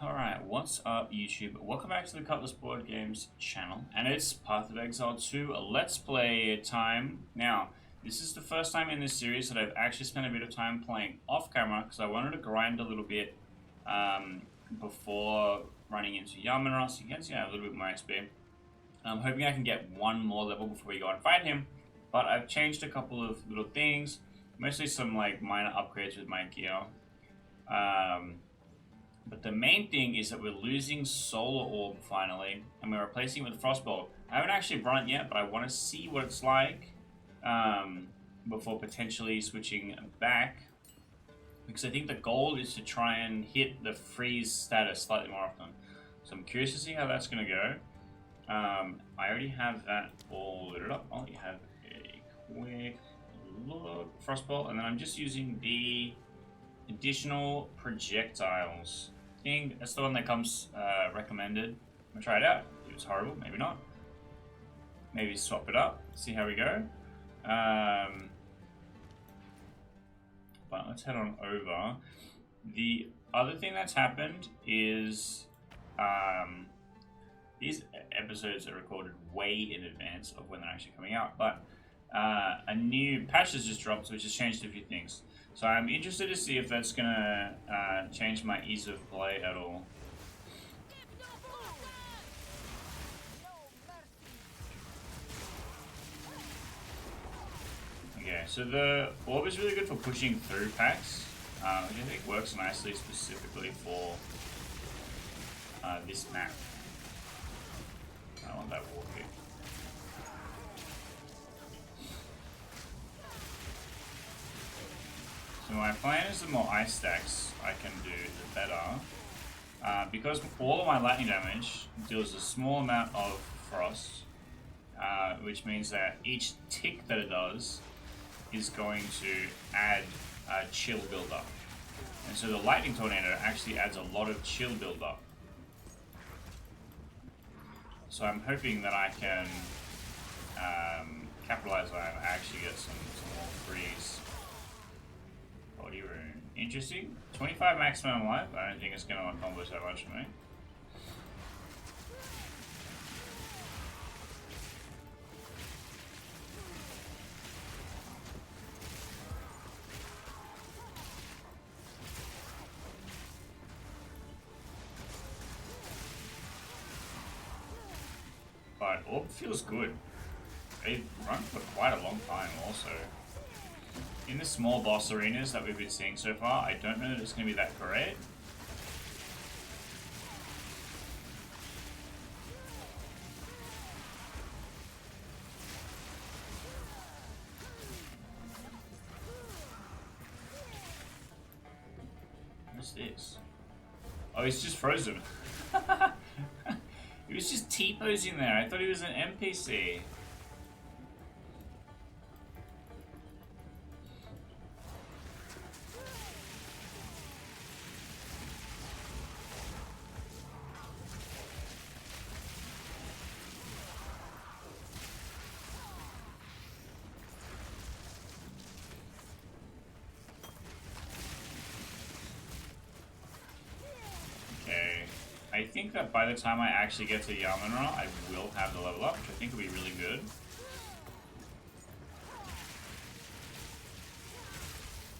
Alright, what's up YouTube? Welcome back to the Cutlass Board Games channel, and it's Path of Exile 2, a Let's Play time. Now, this is the first time in this series that I've actually spent a bit of time playing off camera, because I wanted to grind a little bit before running into Jamanra, so you can see I have a little bit more XP. I'm hoping I can get one more level before we go and fight him, but I've changed a couple of little things, mostly some like minor upgrades with my gear. But the main thing is that we're losing Solar Orb finally, and we're replacing it with Frostbolt. I haven't actually run it yet, but I want to see what it's like before potentially switching back. Because I think the goal is to try and hit the freeze status slightly more often. So I'm curious to see how that's going to go. I already have that all loaded up. I'll have a quick look. Frostbolt, and then I'm just using the additional projectiles. That's the one that comes recommended. I'm gonna try it out. It was horrible, maybe not. Maybe swap it up, see how we go. But let's head on over. The other thing that's happened is these episodes are recorded way in advance of when they're actually coming out, but a new patch has just dropped, which has changed a few things. So I'm interested to see if that's gonna change my ease of play at all. Okay, so the orb is really good for pushing through packs, which I think works nicely specifically for this map. I want that wall kick. So my plan is the more ice stacks I can do, the better. Because all of my lightning damage deals a small amount of frost, which means that each tick that it does is going to add chill buildup. And so the lightning tornado actually adds a lot of chill buildup. So I'm hoping that I can capitalize on it and actually get some more freeze. Body rune. Interesting. 25 maximum life. I don't think it's going to accomplish that much for me. But Orb feels good. They run for quite a long time also. In the small boss arenas that we've been seeing so far, I don't know that it's going to be that great. What's this? Oh, he's just frozen. He was just T-posing there. I thought he was an NPC. I think that by the time I actually get to Jamanra, I will have the level up, which I think will be really good.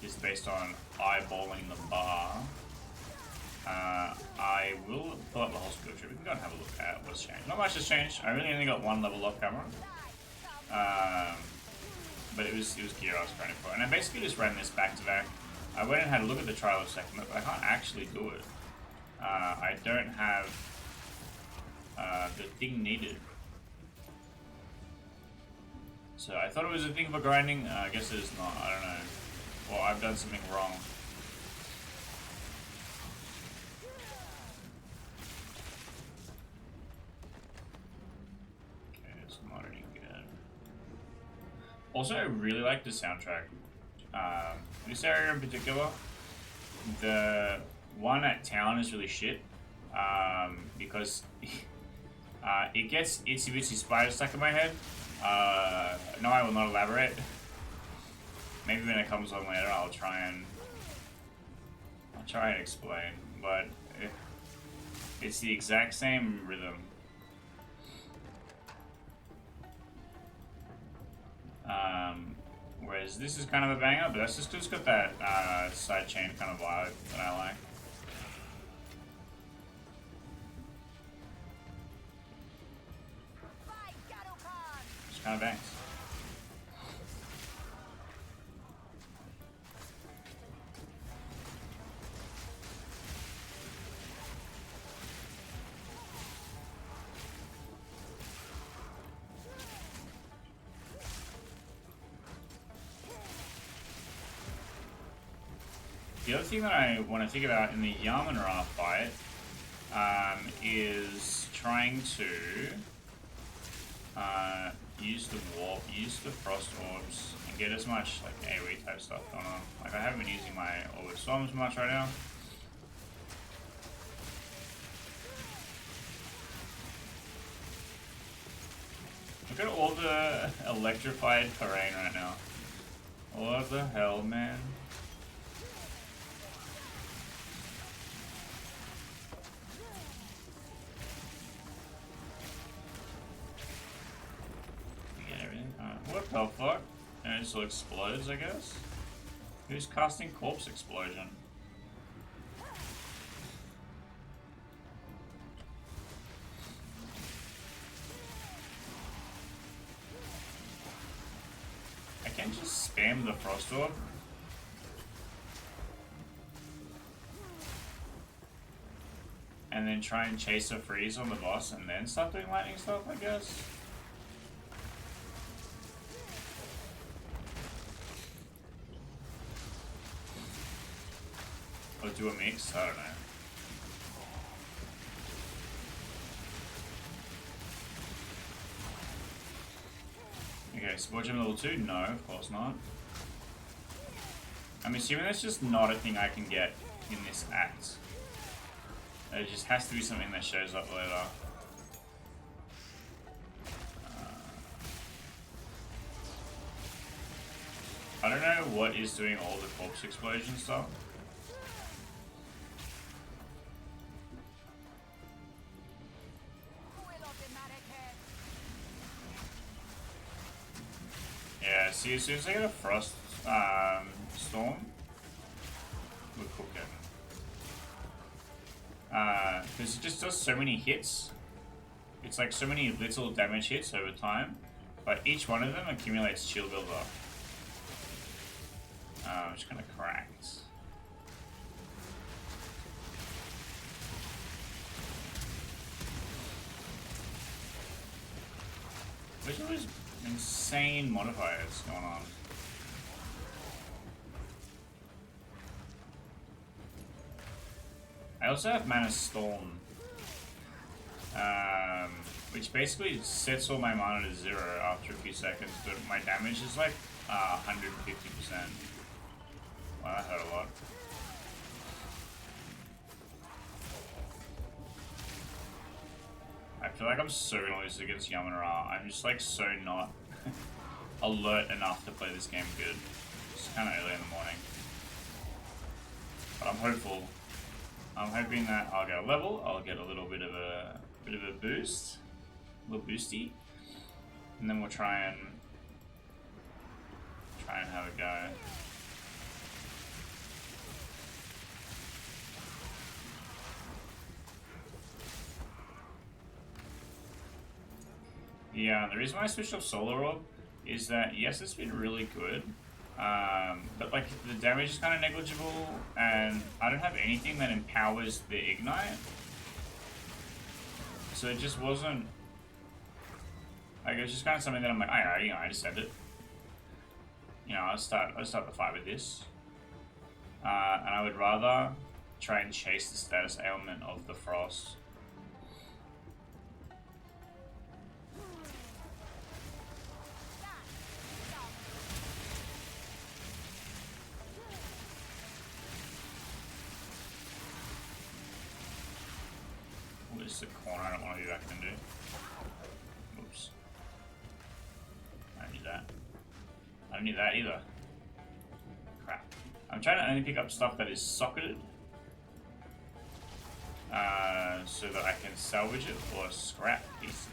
Just based on eyeballing the bar. I will pull up the whole skill tree. We can go and have a look at what's changed. Not much has changed. I really only got one level off camera. But it was gear I was grinding for. And I basically just ran this back to back. I went and had a look at the trial of second, but I can't actually do it. I don't have the thing needed. So I thought it was a thing for grinding. I guess it is not. I don't know. Or I've done something wrong. Okay, it's not any good. Also, I really like the soundtrack. This area in particular, the one at town is really shit, because it gets itsy bitsy spider stuck in my head. No, I will not elaborate. Maybe when it comes on later, I'll try and explain. But It's the exact same rhythm. Whereas this is kind of a banger, but that's just because it's got that sidechain kind of vibe that I like. Just kind of bangs. The other thing that I want to think about in the Jamanra fight is trying to use the warp, use the frost orbs, and get as much like AoE type stuff going on. Like I haven't been using my orbit storms much right now. Look at all the electrified terrain right now. What the hell, man? What the fuck? And it just explodes, I guess? Who's casting Corpse Explosion? I can just spam the Frost Orb. And then try and chase a freeze on the boss and then start doing lightning stuff, I guess? Or do a mix? I don't know. Okay, Sport Gem level 2? No, of course not. I'm assuming that's just not a thing I can get in this act. It just has to be something that shows up later. I don't know what is doing all the corpse explosion stuff. Yeah, see, as soon as I get a frost storm, we're cooking. Because it just does so many hits. It's like so many little damage hits over time, but each one of them accumulates shield builder. Which kind of cracked. There's all these insane modifiers going on. I also have Mana Storm, which basically sets all my mana to 0 after a few seconds, but my damage is like 150%. Wow, that hurt a lot. I feel like I'm so gonna lose against Jamanra. I'm just like so not alert enough to play this game good. It's kind of early in the morning. But I'm hopeful. I'm hoping that I'll get a level, I'll get a little bit of a boost. A little boosty. And then we'll try and have a go. Yeah, the reason why I switched off Solar Orb is that, yes, it's been really good, but like the damage is kind of negligible, and I don't have anything that empowers the Ignite, so it just wasn't, like, it was just kind of something that I'm like, I just send it. You know, I'll start the fight with this, and I would rather try and chase the status ailment of the Frost. This is a corner I don't want to be back into. Oops. I don't need that. I don't need that either. Crap. I'm trying to only pick up stuff that is socketed. so that I can salvage it for scrap pieces.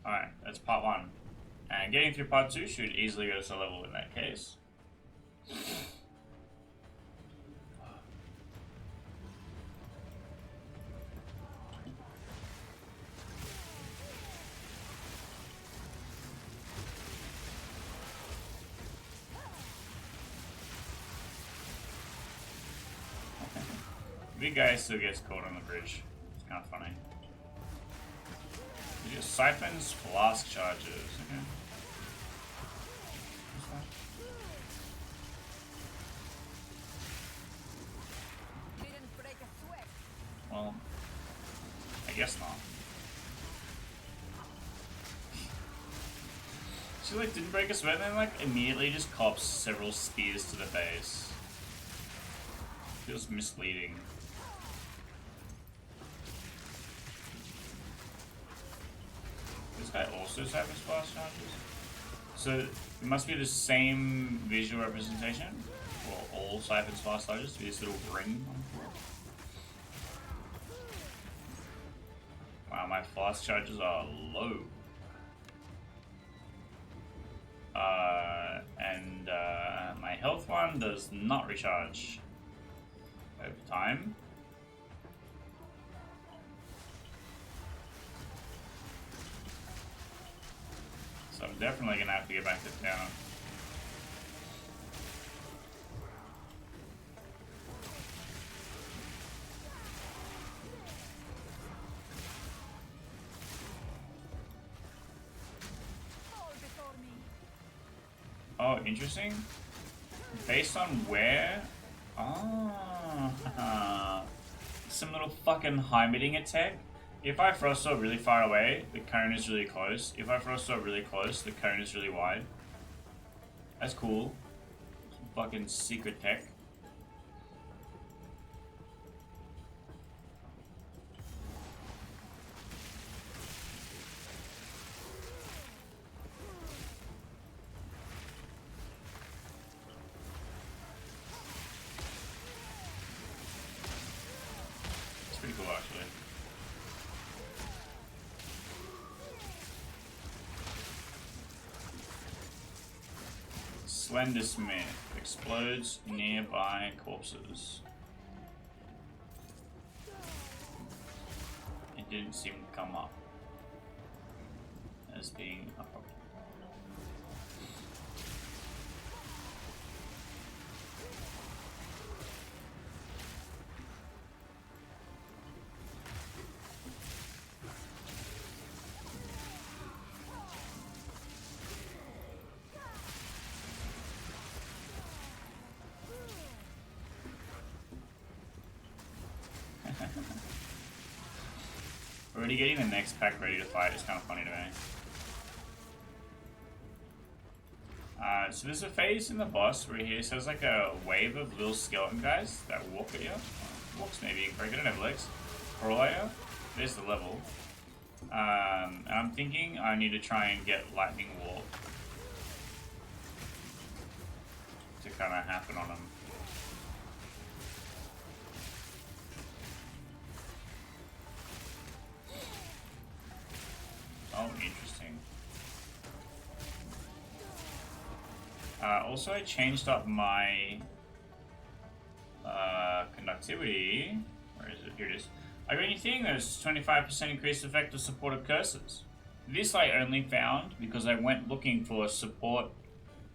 Alright, that's part 1. And getting through part 2 should easily get us a level in that case. Big guy still gets caught on the bridge. It's kind of funny. He just siphons flask charges. Okay. Well, I guess not. She like didn't break a sweat and then like immediately just cops several spears to the face. Feels misleading. This guy also siphons flask charges? So it must be the same visual representation for all siphons flask charges to be this little ring on the floor. Wow, my flask charges are low. And my health one does not recharge over time. So I'm definitely gonna have to get back to town. Oh, interesting. Based on where? Oh, some little fucking high-emitting attack. If I frost sword really far away, the cone is really close. If I frost sword really close, the cone is really wide. That's cool. Some fucking secret tech. It's pretty cool, actually. Slender Smith explodes nearby corpses. It didn't seem to come up as being a problem. Already getting the next pack ready to fight is kind of funny to me. So there's a phase in the boss where he says like a wave of little skeleton guys that walk at you. Walks maybe incorrect, I don't have legs. Crawl at you. There's the level. And I'm thinking I need to try and get lightning walk to kind of happen on him. Oh, interesting. Also, I changed up my conductivity. Where is it? Here it is. I got anything there's 25% increased effect of supported curses. This I only found because I went looking for support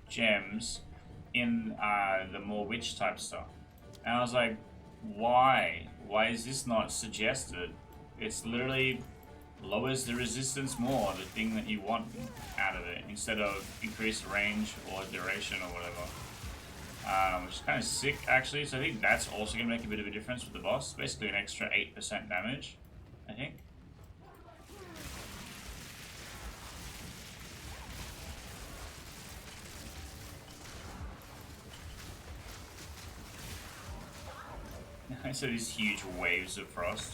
gems in the more witch type stuff. And I was like, why? Why is this not suggested? It's literally lowers the resistance more, the thing that you want out of it, instead of increased range or duration or whatever. Which is kind of sick, actually. So I think that's also going to make a bit of a difference with the boss. Basically an extra 8% damage, I think. So these huge waves of frost.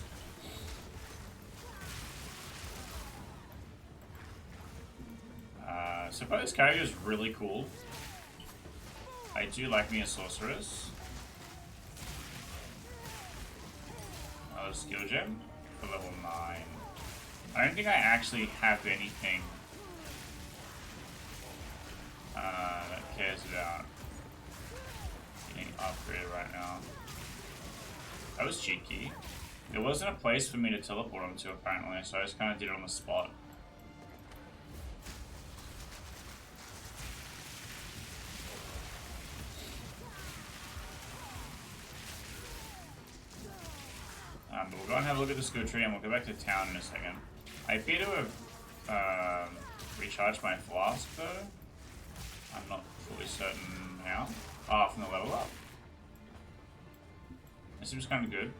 So far this character is really cool. I do like me a sorceress. Another skill gem for level 9. I don't think I actually have anything that cares about getting upgraded right now. That was cheeky. There wasn't a place for me to teleport him to apparently, so I just kind of did it on the spot. But we'll go and have a look at the skill tree and we'll go back to town in a second. I appear to have recharged my flask though. I'm not fully certain how. Ah, from the level up. This seems kind of good.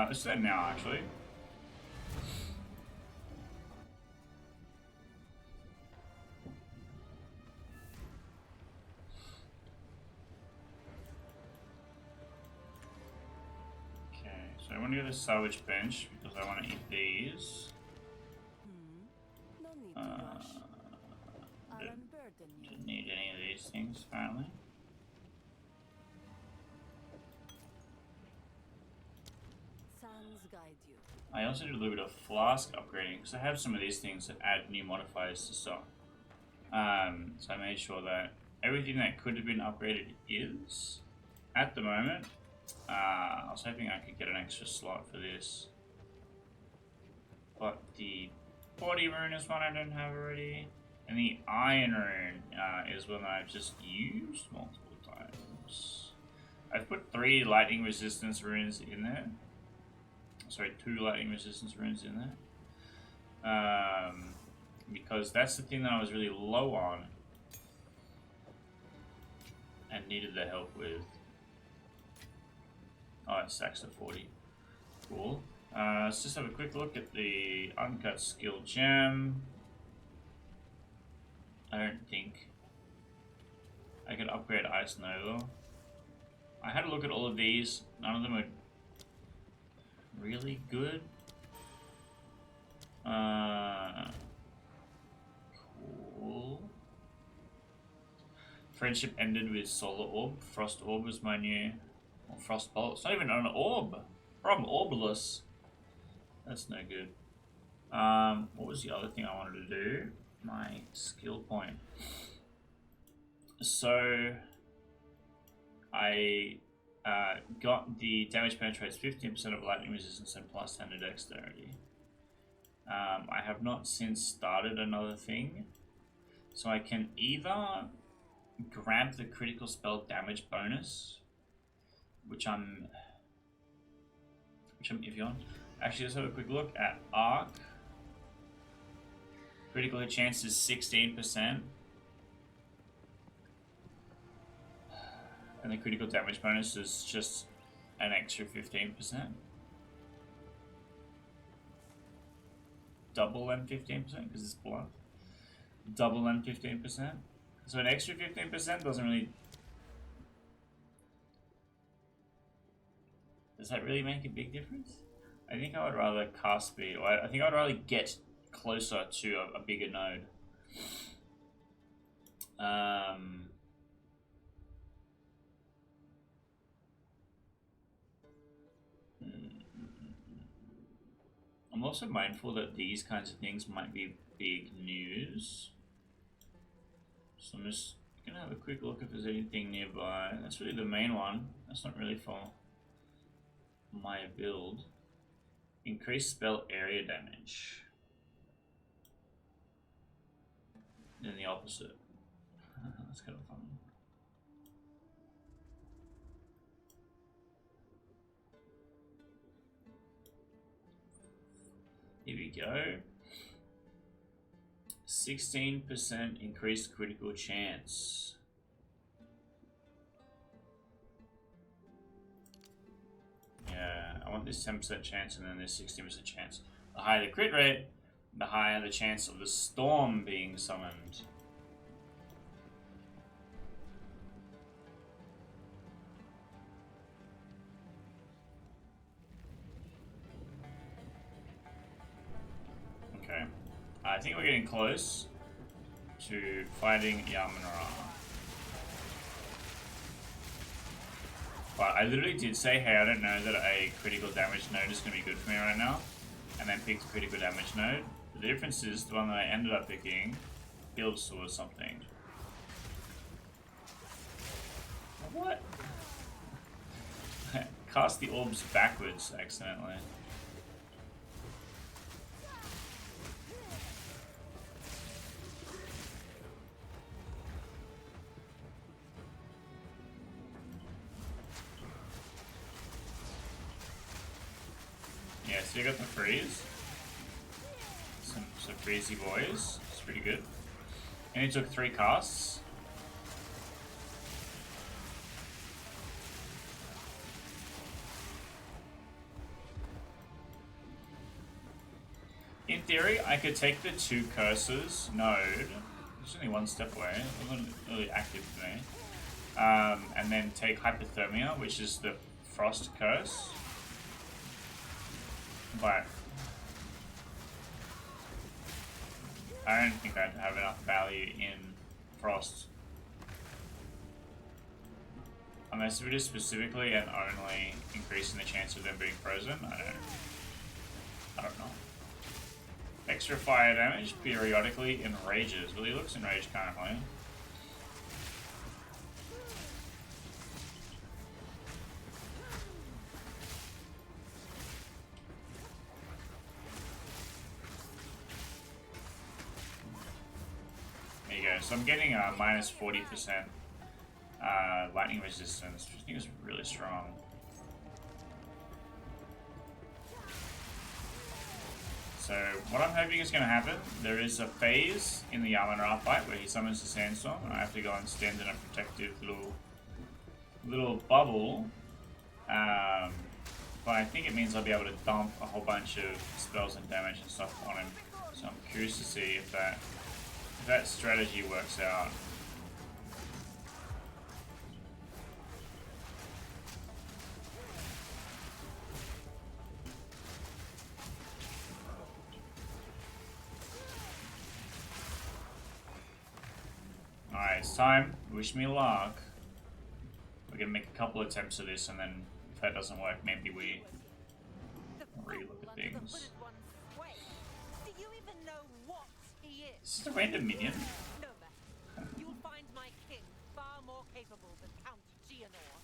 Let's do that now, actually. Okay, so I want to go to the salvage bench because I want to eat these. Didn't need any of these things, apparently. I also did a little bit of flask upgrading because I have some of these things that add new modifiers to stock. So I made sure that everything that could have been upgraded is. At the moment, I was hoping I could get an extra slot for this. But the body rune is one I don't have already. And the iron rune is one that I've just used multiple times. I've put 3 lightning resistance runes in there. Sorry, 2 lightning resistance runes in there. Because that's the thing that I was really low on and needed the help with. Oh, it stacks to 40. Cool. Let's just have a quick look at the uncut skill gem. I don't think I could upgrade Ice Nova. I had a look at all of these. None of them are really good. Cool. Friendship ended with Solar Orb. Frost Orb was my new... Or Frost Bolt. It's not even an orb. Problem Orbless. That's no good. What was the other thing I wanted to do? My skill point. So... I... got the damage penetrates 15% of lightning resistance and plus 10 to dexterity. I have not since started another thing, so I can either grab the critical spell damage bonus, which I'm iffy on. Actually, let's have a quick look at Arc. Critical hit chance is 16%. And the critical damage bonus is just an extra 15%. Double and 15% because it's blunt. Double and 15%. So an extra 15% doesn't really... Does that really make a big difference? I think I would rather cast speed, or I think I'd rather get closer to a bigger node. I'm also mindful that these kinds of things might be big news. So I'm just gonna have a quick look if there's anything nearby. That's really the main one. That's not really for my build. Increase spell area damage. Then the opposite. That's kind of fun. Here we go. 16% increased critical chance. want this 10% chance and then this 60% chance. The higher the crit rate, the higher the chance of the storm being summoned. Okay. I think we're getting close to fighting Jamanra. But I literally did say, hey, I don't know that a critical damage node is going to be good for me right now. And then picked a critical damage node. The difference is the one that I ended up picking builds towards something. What? Cast the orbs backwards accidentally. Yeah, so you got the freeze. Some freezy boys. It's pretty good. And he took 3 casts. In theory, I could take the 2 curses node. It's only 1 step away. It wasn't really active for me. And then take hypothermia, which is the frost curse. But I don't think I'd have enough value in frost. Unless it is specifically and only increasing the chance of them being frozen. I don't know. Extra fire damage periodically enrages. Well, he looks enraged currently. There you go. So I'm getting a minus 40% lightning resistance, which I think is really strong. So what I'm hoping is going to happen, there is a phase in the Jamanra fight where he summons the sandstorm, and I have to go and stand in a protective little bubble. But I think it means I'll be able to dump a whole bunch of spells and damage and stuff on him. So I'm curious to see if that strategy works out. Alright, it's time. Wish me luck. We're gonna make a couple attempts at this, and then if that doesn't work, maybe we relook at things. Is this a random minion? No matter. You'll find my king far more capable than Count Gianor.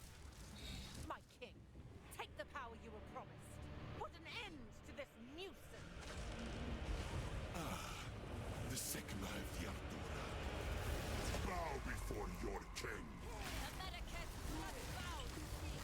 My king, take the power you were promised. Put an end to this nuisance. The second of the Ardora. Bow before your king. The Medicus must bow to me.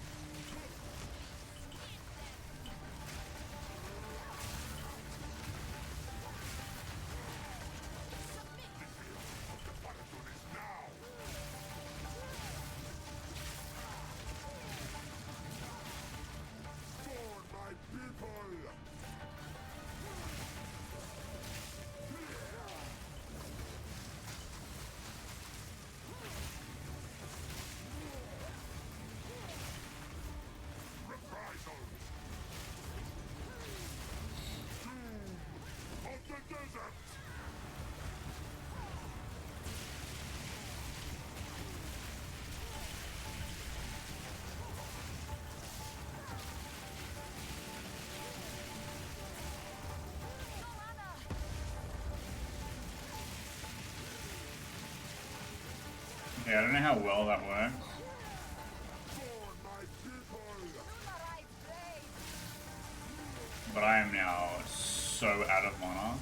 Okay, I don't know how well that works. But I am now so out of mana.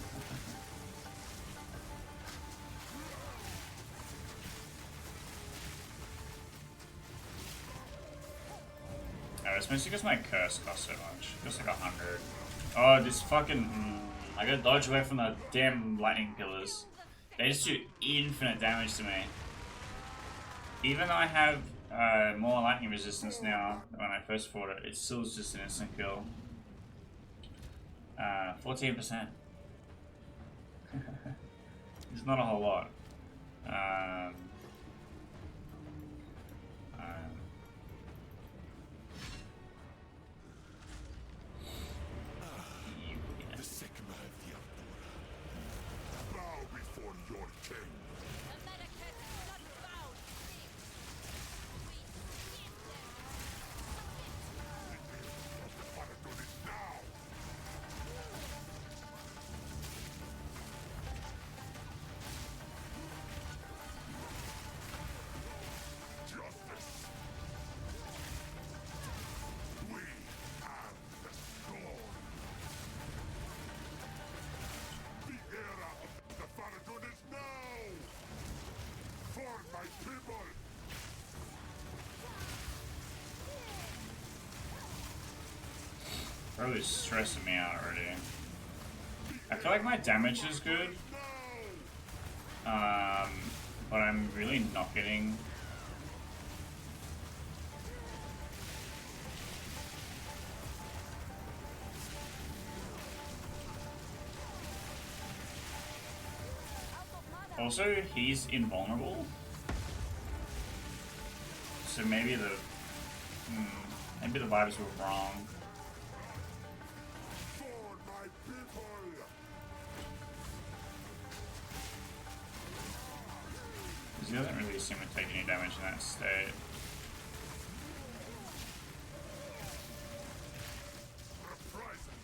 Oh, it's mostly because my curse costs so much. Just like 100. Oh, this fucking... I gotta dodge away from the damn lightning pillars. They just do infinite damage to me. Even though I have more lightning resistance now than when I first fought it. It still is just an instant kill. 14%. It's not a whole lot. Yeah. The Sigma of the Ardora. Bow before your king. The Paradon is now. Justice. We have the sword. The era of the Paradon is now. For my people. Probably stressing me out already. I feel like my damage is good. But I'm really not getting. Also, he's invulnerable. So maybe the vibes were wrong. For my people. Because he doesn't really seem to take any damage in that state. Reprisal.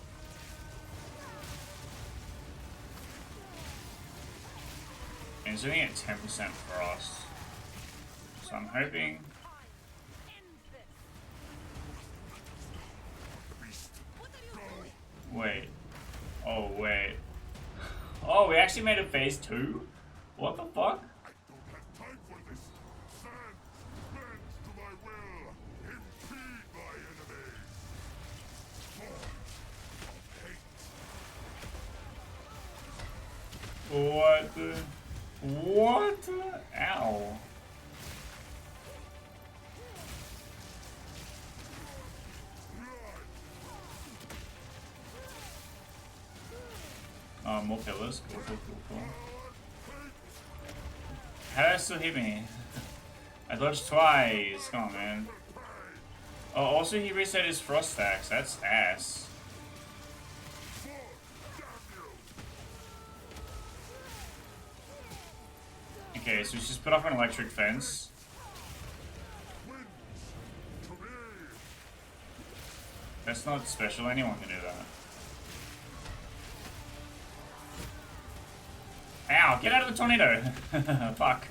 And he's only at 10% frost. So I'm hoping. Wait. Oh, wait. Oh, we actually made it phase 2? What the fuck? I don't have time for this. Stand, bend to my will. Impede my enemies. Form of hate. What the? What? Ow. Oh, more pillars. Cool, cool, cool, cool. How did that still hit me? I dodged twice. Come on, man. Oh, also he reset his frost stacks. That's ass. Okay, so he's just put up an electric fence. That's not special. Anyone can do that. Ow! Get out of the tornado! Fuck.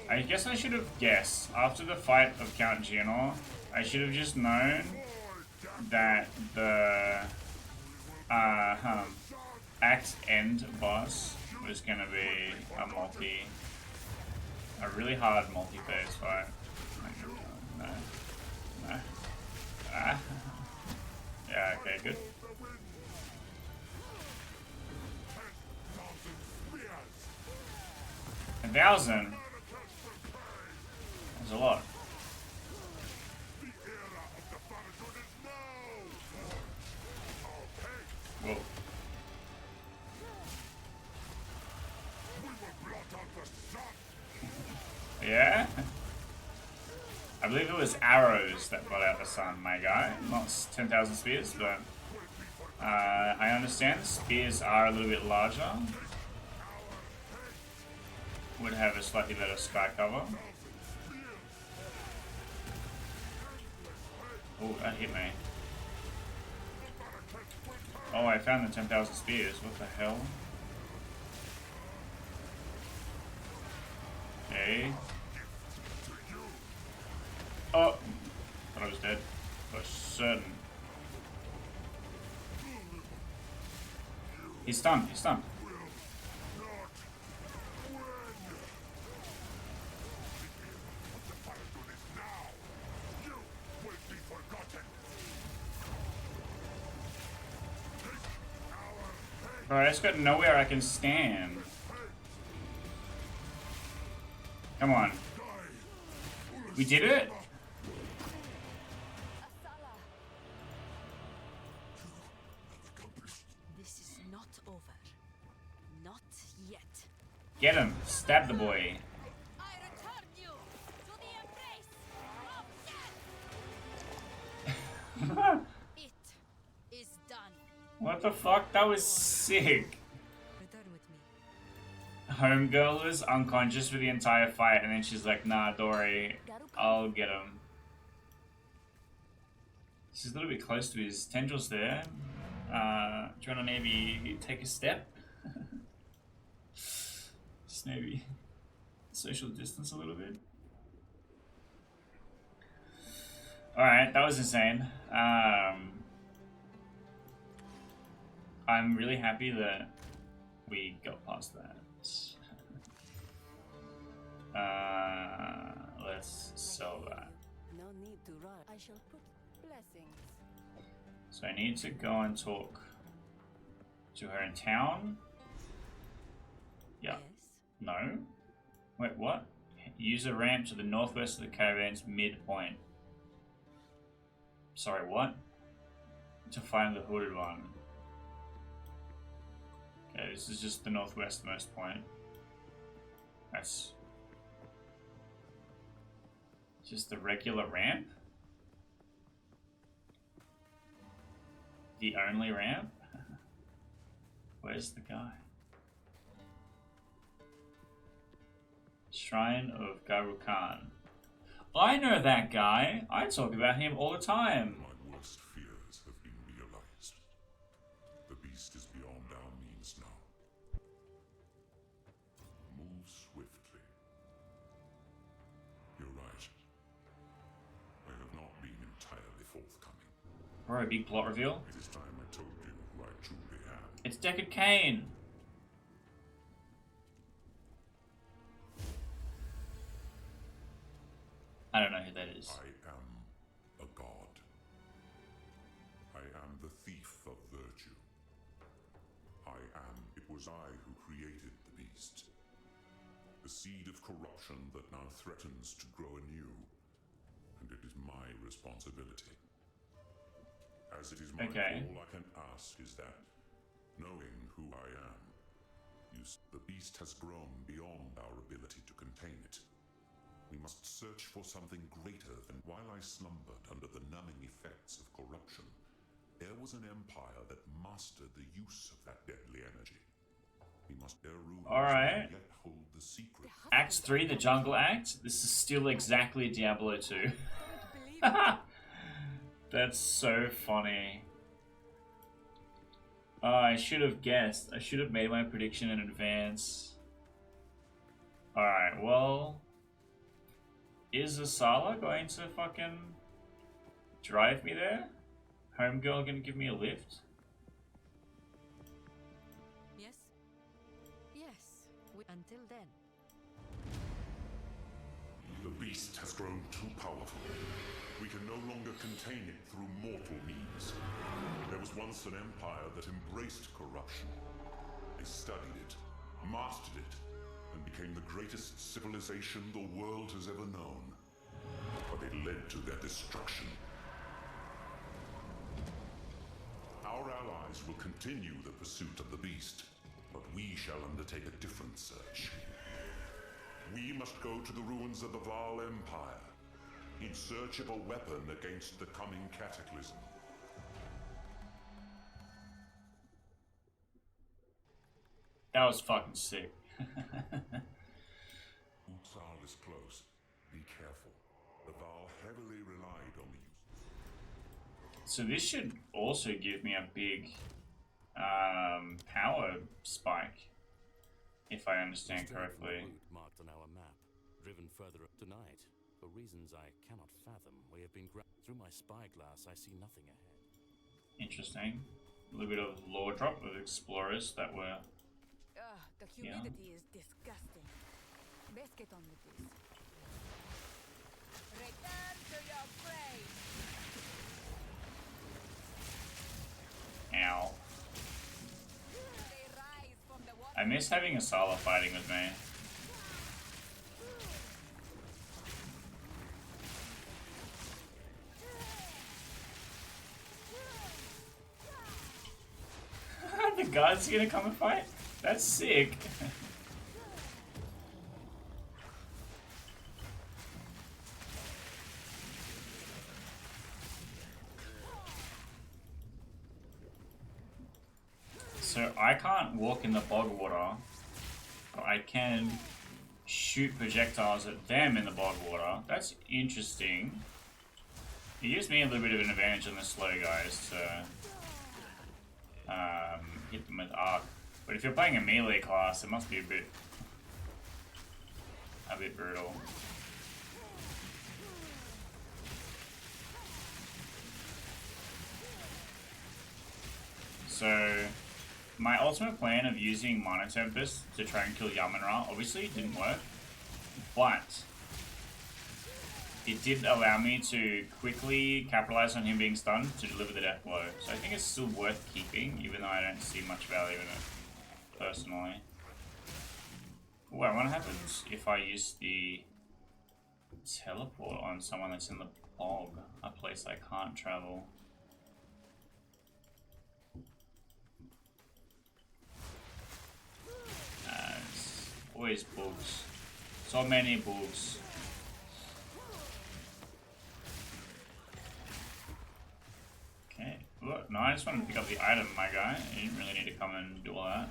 I guess I should have guessed. After the fight of Count Gianor, I should have just known that the Act End boss was gonna be a really hard multi-phase fight. No. No. Ah. Yeah, okay, good. 1,000? That's a lot. Whoa. Yeah? I believe it was arrows that brought out the sun, my guy. Not 10,000 spears, but I understand spears are a little bit larger. Would have a slightly better sky cover. Oh, that hit me. Oh, I found the 10,000 spears. What the hell? Okay. Oh! Thought I was dead. For certain. He's stunned. He's stunned. Bro, I just got nowhere I can stand. Come on. We did it? This is not over. Not yet. Get him. Stab the boy. I return you to the embrace of death. It is done. What the fuck? That was sick. Return with me. Homegirl was unconscious for the entire fight, and then she's like, nah, Dory, I'll get him. She's a little bit close to his tendrils there. Do you want to maybe take a step? Just maybe social distance a little bit. Alright, that was insane. I'm really happy that we got past that. Let's sell that. No need to run. I shall put blessings. So I need to go and talk to her in town. Yeah. Yes. No. Wait, what? Use a ramp to the northwest of the caravan's midpoint. Sorry, what? To find the hooded one. Okay, this is just the northwestmost point. That's just the regular ramp? The only ramp? Where's the guy? Shrine of Garu Khan. I know that guy. I talk about him all the time. My worst fears have been realized. The beast is beyond our means now. Move swiftly. You're right. I have not been entirely forthcoming. Bro, big plot reveal. It is time I told you who I truly am. It's Deckard Cain. I don't know who that is. I am a god. I am the thief of virtue. It was I who created the beast. The seed of corruption that now threatens to grow anew. And it is my responsibility. As it is my Okay. all I can ask is that, knowing who I am, the beast has grown beyond our ability to contain it. We must search for something greater than while I slumbered under the numbing effects of corruption. There was an empire that mastered the use of that deadly energy. We must their rulers Alright. yet hold the secret. Act 3, the Jungle Act. This is still exactly Diablo 2. That's so funny. Oh, I should have guessed. I should have made my prediction in advance. Alright, well... Is Asala going to fucking drive me there? Homegirl gonna give me a lift? Yes. Yes. Until then. The beast has grown too powerful. We can no longer contain it through mortal means. There was once an empire that embraced corruption. They studied it, mastered it, and became the greatest civilization the world has ever known. But it led to their destruction. Our allies will continue the pursuit of the beast, but we shall undertake a different search. We must go to the ruins of the Vaal Empire, in search of a weapon against the coming cataclysm. That was fucking sick. Exile is close. Be careful. The Vaal heavily relied on the use. So this should also give me a big power spike, if I understand correctly. Route marked on our map, driven further up tonight. For reasons I cannot fathom, we have been through my spyglass. I see nothing ahead. Interesting. A little bit of lore drop of explorers that were... The humidity is disgusting. Best get on with this. Return to your grave. Ow. They miss having a Sala fighting with me. The guard's gonna come and fight? That's sick. So I can't walk in the bog water, but I can shoot projectiles at them in the bog water. That's interesting. It gives me a little bit of an advantage on the slow guys to hit them with arc. But if you're playing a melee class, it must be a bit brutal. So my ultimate plan of using Mana Tempest to try and kill Jamanra obviously didn't work, but it did allow me to quickly capitalize on him being stunned to deliver the death blow. So I think it's still worth keeping, even though I don't see much value in it, personally. Ooh, I wonder what happens if I use the teleport on someone that's in the bog, a place I can't travel. It's always bugs. So many bugs. Okay. Look, no, I just wanted to pick up the item, my guy. You didn't really need to come and do all that.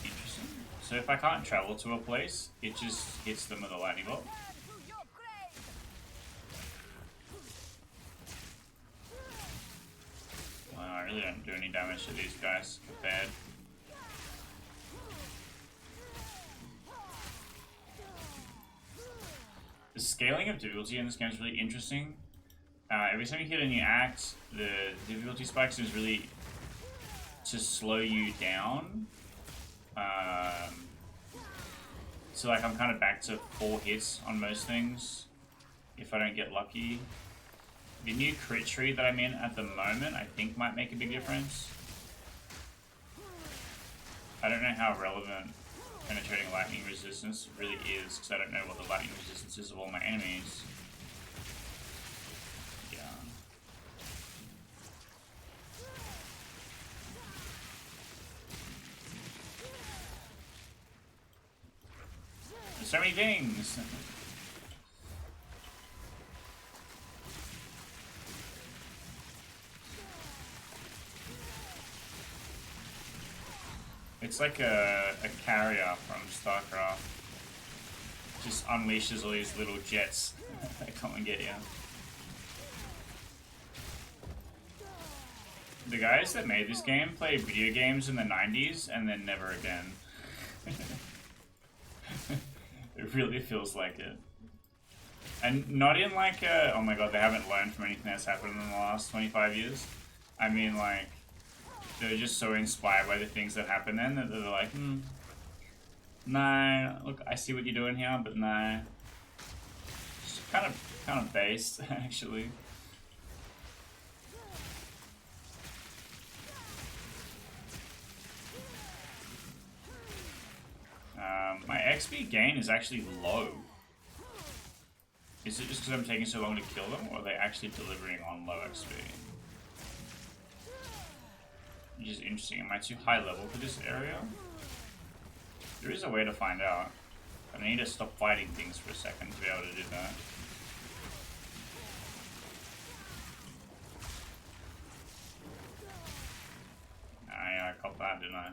Interesting. So if I can't travel to a place, it just hits them with a lightning bolt. Well, I really don't do any damage to these guys compared. The scaling of difficulty in this game is really interesting. Every time you hit a new act, the difficulty spikes is really to slow you down. So like I'm kind of back to 4 hits on most things if I don't get lucky. The new crit tree that I'm in at the moment I think might make a big difference. I don't know how relevant penetrating lightning resistance really is, because I don't know what the lightning resistance is of all my enemies. Yeah. There's so many things! It's like a carrier from StarCraft. Just unleashes all these little jets that come and get you. The guys that made this game played video games in the 90s and then never again. It really feels like it. And not in like a, oh my god, they haven't learned from anything that's happened in the last 25 years. I mean like, they're just so inspired by the things that happen then that they're like, no, look, I see what you're doing here, but no. It's kind of based, actually. My XP gain is actually low. Is it just because I'm taking so long to kill them, or are they actually delivering on low XP? Which is interesting. Am I too high level for this area? There is a way to find out. I need to stop fighting things for a second to be able to do that. Ah, yeah, I caught that, didn't I?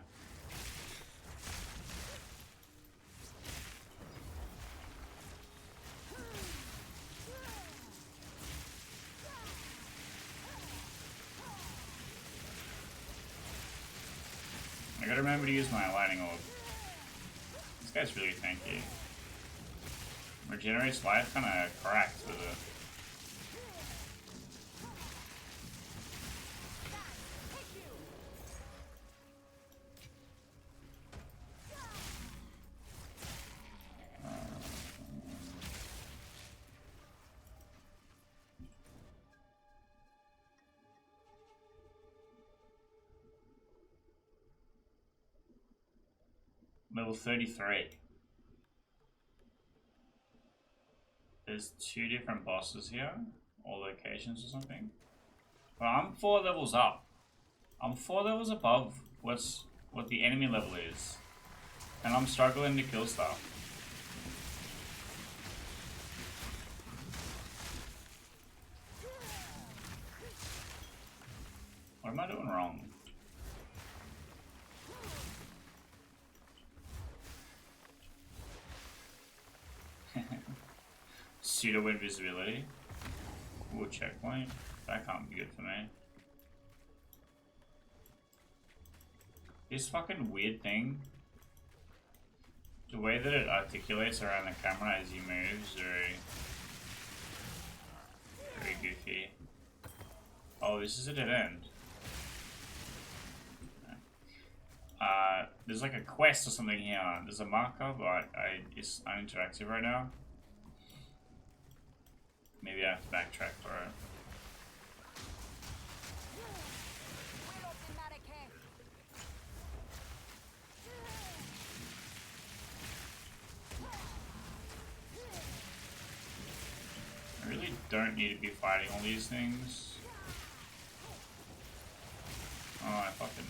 I gotta remember to use my lightning orb. This guy's really tanky. Regenerates life kinda cracked with it. Level 33. There's 2 different bosses here, or locations or something. But I'm 4 levels up. I'm 4 levels above what the enemy level is. And I'm struggling to kill stuff. What am I doing wrong? Pseudo invisibility. Ooh, checkpoint. That can't be good for me. This fucking weird thing. The way that it articulates around the camera as you move is very goofy. Oh, this is a dead end. There's like a quest or something here. There's a marker, but it's uninteractive right now. Maybe I have to backtrack for it. I really don't need to be fighting all these things. Oh, I fucking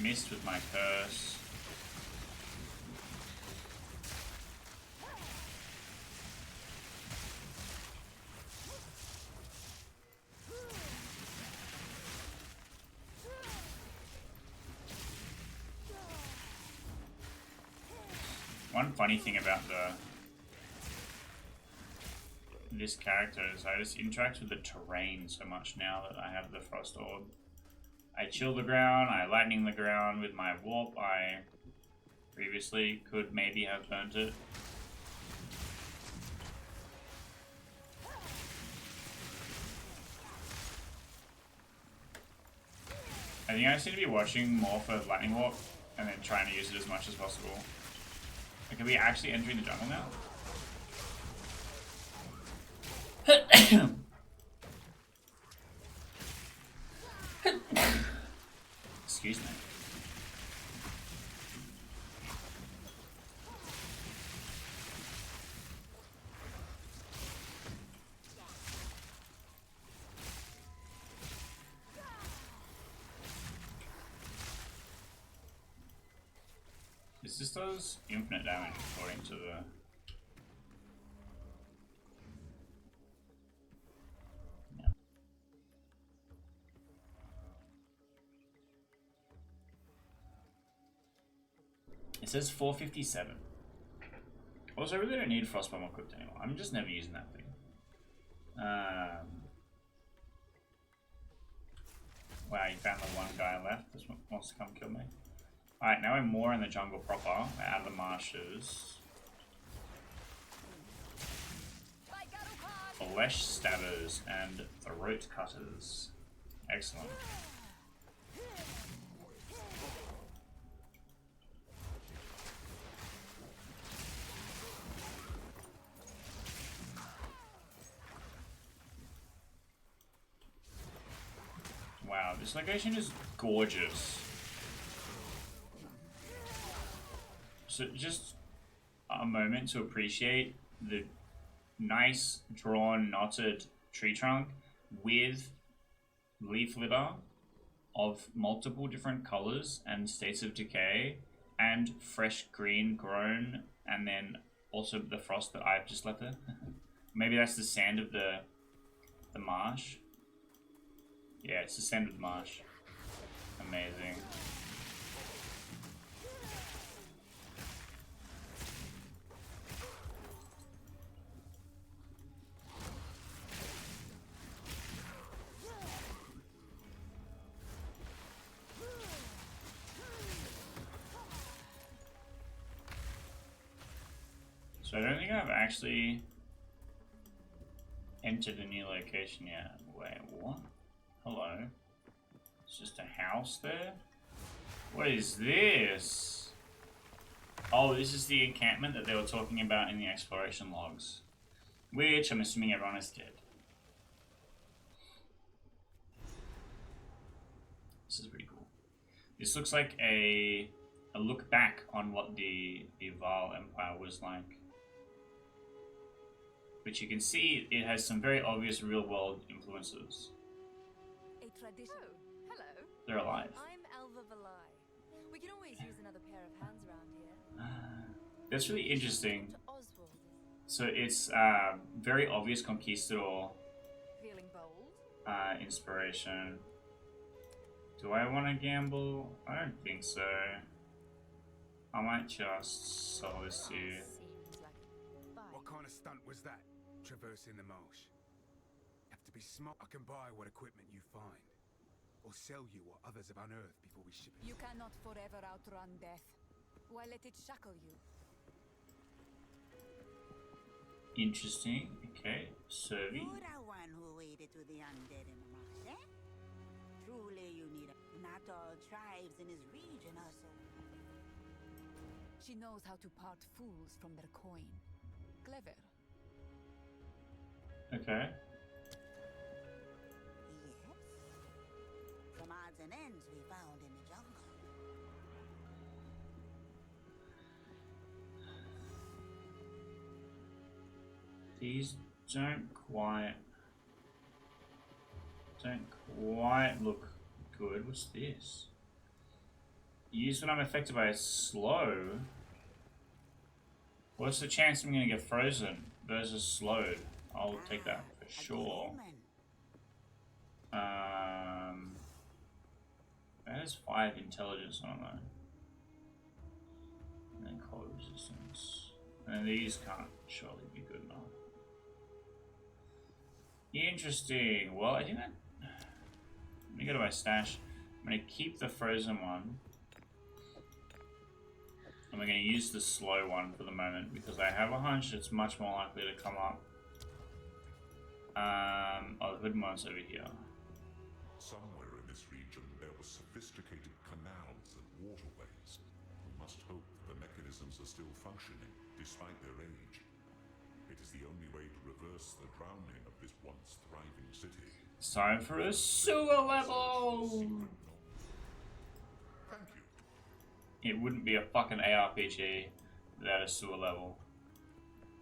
missed with my curse. One funny thing about this character is I just interact with the terrain so much now that I have the Frost Orb. I chill the ground, I lightning the ground with my warp. I previously could maybe have burnt it. I think I just need to be watching more for lightning warp and then trying to use it as much as possible. Like, are we actually entering the jungle now? Excuse me. This just does infinite damage according to the... Yeah. It says 457. Also, I really don't need Frostbomb equipped anymore. I'm just never using that thing. Wow, you found the one guy left. This one wants to come kill me. Alright, now we're more in the jungle proper. We're out of the marshes. Flesh stabbers and throat cutters. Excellent. Wow, this location is gorgeous. So just a moment to appreciate the nice drawn knotted tree trunk with leaf litter of multiple different colors and states of decay and fresh green grown, and then also the frost that I've just left there. Maybe that's the sand of the marsh. Yeah, it's the sand of the marsh. Amazing. So I don't think I've actually entered a new location yet. Wait, what? Hello? It's just a house there? What is this? Oh, this is the encampment that they were talking about in the exploration logs. Which I'm assuming everyone is dead. This is pretty cool. This looks like a a look back on what the Val Empire was like. Which you can see it has some very obvious real world influences. A tradition. Oh, hello. They're alive. I'm Alva Valai. We can always use another pair of hands around here. That's really interesting. To Oswald. So it's very obvious conquistador Feeling bold? inspiration. Do I want to gamble? I don't think so. I might just sell this to you. Seems like a buy. What kind of stunt was that? Traversing the marsh. Have to be smart. I can buy what equipment you find, or sell you what others have unearthed before we ship it. You cannot forever outrun death. Why let it shackle you? Interesting. Okay. Servi. You're the one who waded to the undead in the marsh, eh? Truly you need a... Not all tribes in this region are so... She knows how to part fools from their coin. Clever. Okay. Yes. Some odds and ends we found in the jungle. These don't quite look good. What's this? Use when I'm affected by a slow. What's the chance I'm gonna get frozen versus slowed? I'll take that for sure. That has 5 intelligence on it. And then cold resistance. And these can't surely be good enough. Interesting. Well, I think that... Let me go to my stash. I'm going to keep the frozen one. And we're going to use the slow one for the moment because I have a hunch it's much more likely to come up. Oh, the hidden one's over here. Somewhere in this region there were sophisticated canals and waterways. We must hope the mechanisms are still functioning, despite their age. It is the only way to reverse the drowning of this once thriving city. It's time for a sewer level! Thank you. It wouldn't be a fucking ARPG without a sewer level.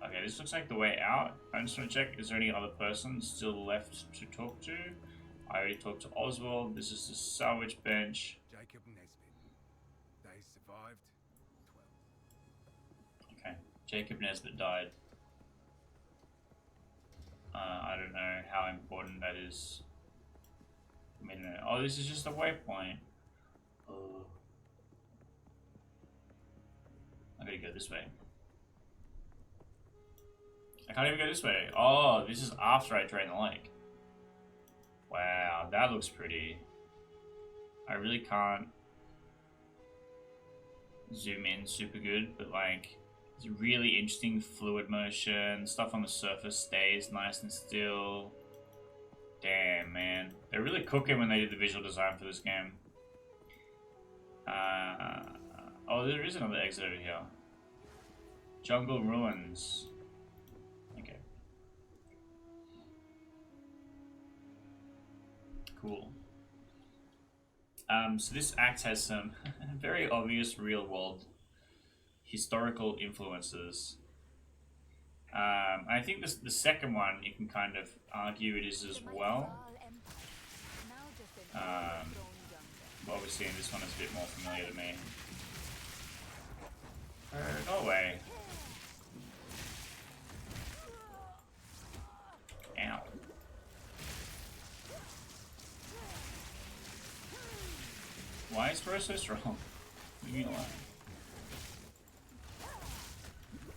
Okay, this looks like the way out. I just want to check, is there any other person still left to talk to? I already talked to Oswald. This is the salvage bench. Jacob Nesbitt. They survived 12. Okay, Jacob Nesbitt died. I don't know how important that is. I mean, oh, this is just a waypoint. Oh. I gotta go this way. I can't even go this way. Oh, this is after I drain the lake. Wow, that looks pretty. I really can't zoom in super good, but like, it's really interesting fluid motion. Stuff on the surface stays nice and still. Damn, man. They're really cooking when they did the visual design for this game. Oh, there is another exit over here. Jungle Ruins. Okay. Cool. So this act has some very obvious real-world historical influences. I think the second one, you can kind of argue it is as well. But obviously this one is a bit more familiar to me. Go away. Ow. Why is Bro so strong? Leave me alone.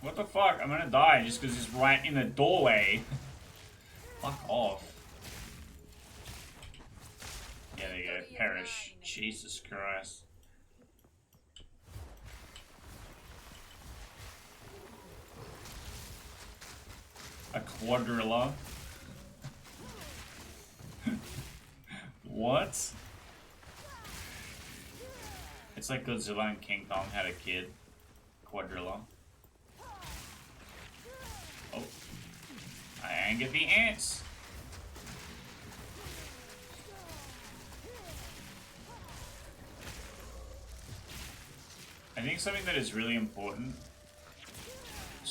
What the fuck? I'm gonna die just because it's right in the doorway. Fuck off. Yeah, there you go. Perish. Jesus Christ. A quadrilla? What? It's like Godzilla and King Kong had a kid. Quadrilla. Oh. I ain't get the ants. think something that is really important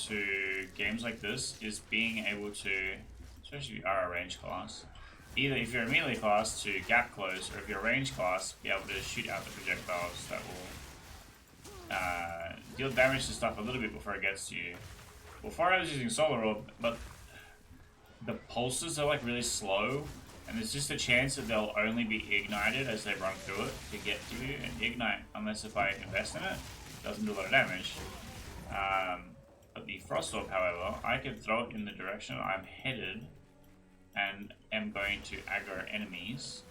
to games like this is being able to, especially if you are a range class, either if you're a melee class to gap close, or if you're a range class, be able to shoot out the projectiles that will deal damage to stuff a little bit before it gets to you. Before I was using Solar Orb, but the pulses are like really slow, and there's just a chance that they'll only be ignited as they run through it to get to you, and ignite, unless if I invest in it, doesn't do a lot of damage. But the Frost Orb, however, I can throw it in the direction I'm headed and am going to aggro enemies.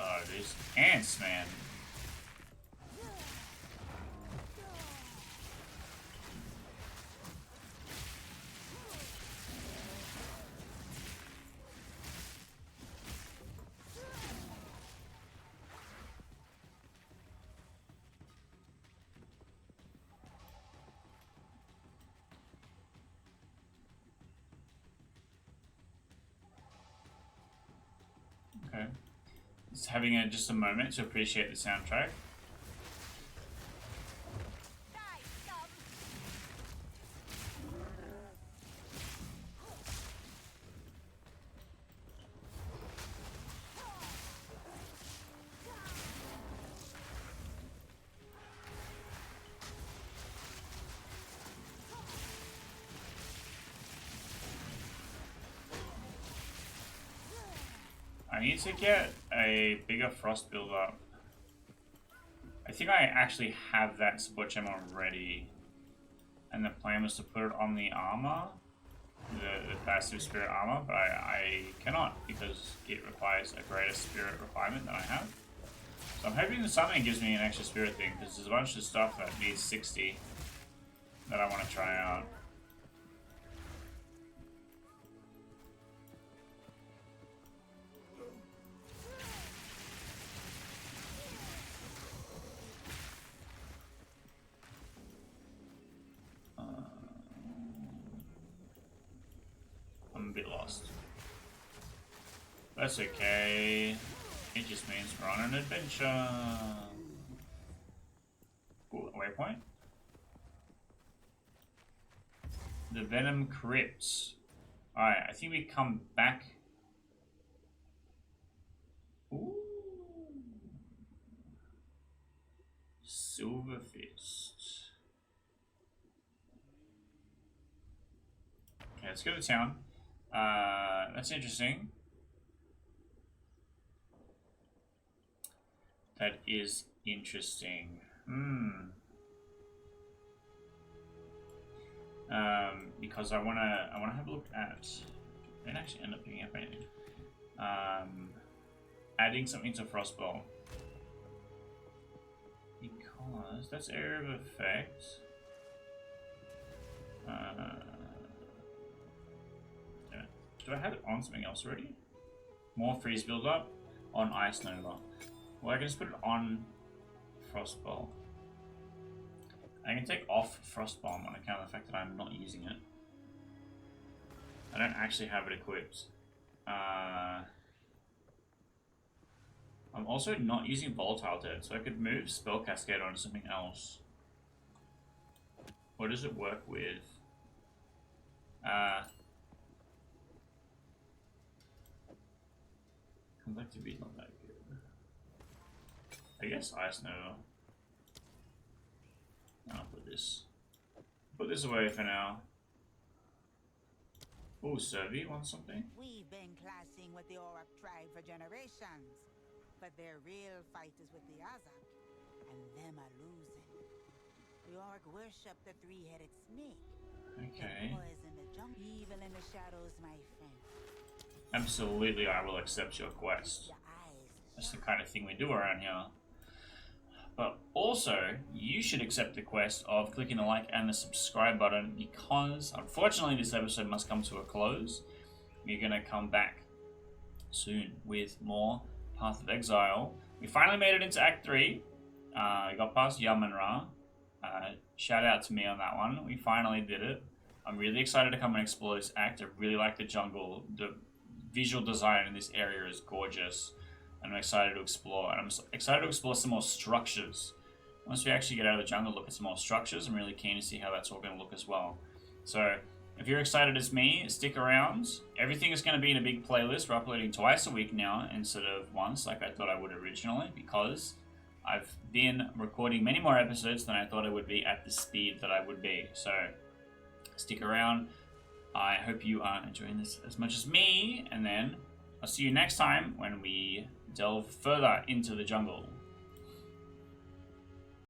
Oh, these ants, man. Okay. Just having just a moment to appreciate the soundtrack. I need to get a bigger frost build up. I think I actually have that support gem already. And the plan was to put it on the armor, the passive spirit armor, but I cannot because it requires a greater spirit requirement than I have. So I'm hoping that something gives me an extra spirit thing, because there's a bunch of stuff that needs 60 that I want to try out. I'm a bit lost. That's okay. It just means we're on an adventure. Ooh, a waypoint. The Venom Crypts. Alright, I think we come back. Ooh. Silver Fist. Okay, let's go to town. That's interesting. That is interesting. Because I wanna have a look at. I didn't actually end up picking up anything. Adding something to Frostbolt. Because that's area of effect. Do I have it on something else already? More freeze build up on Ice Nova. Well, I can just put it on Frostbolt. I can take off Frostbomb on account of the fact that I'm not using it. I don't actually have it equipped. I'm also not using Volatile Dead, so I could move Spell Cascade onto something else. What does it work with? Convectivity is not that good. I guess Ice Nova. I'll put this away for now. Oh, Servi wants something? We've been clashing with the Orc tribe for generations, but their real fight is with the Azak, and them are losing. The Orc worship the three-headed snake. Okay. The poison, the junk, evil in the shadows, my friend. Absolutely, I will accept your quest. Your eyes. That's the kind of thing we do around here. But also, you should accept the quest of clicking the like and the subscribe button, because unfortunately this episode must come to a close. We're going to come back soon with more Path of Exile. We finally made it into Act 3. We got past Jamanra. Shout out to me on that one. We finally did it. I'm really excited to come and explore this act. I really like the jungle. The visual design in this area is gorgeous. And I'm excited to explore. And I'm excited to explore some more structures. Once we actually get out of the jungle, look at some more structures. I'm really keen to see how that's all going to look as well. So, if you're excited as me, stick around. Everything is going to be in a big playlist. We're uploading twice a week now instead of once like I thought I would originally, because I've been recording many more episodes than I thought I would be at the speed that I would be. So, stick around. I hope you are enjoying this as much as me, and then I'll see you next time when we delve further into the jungle.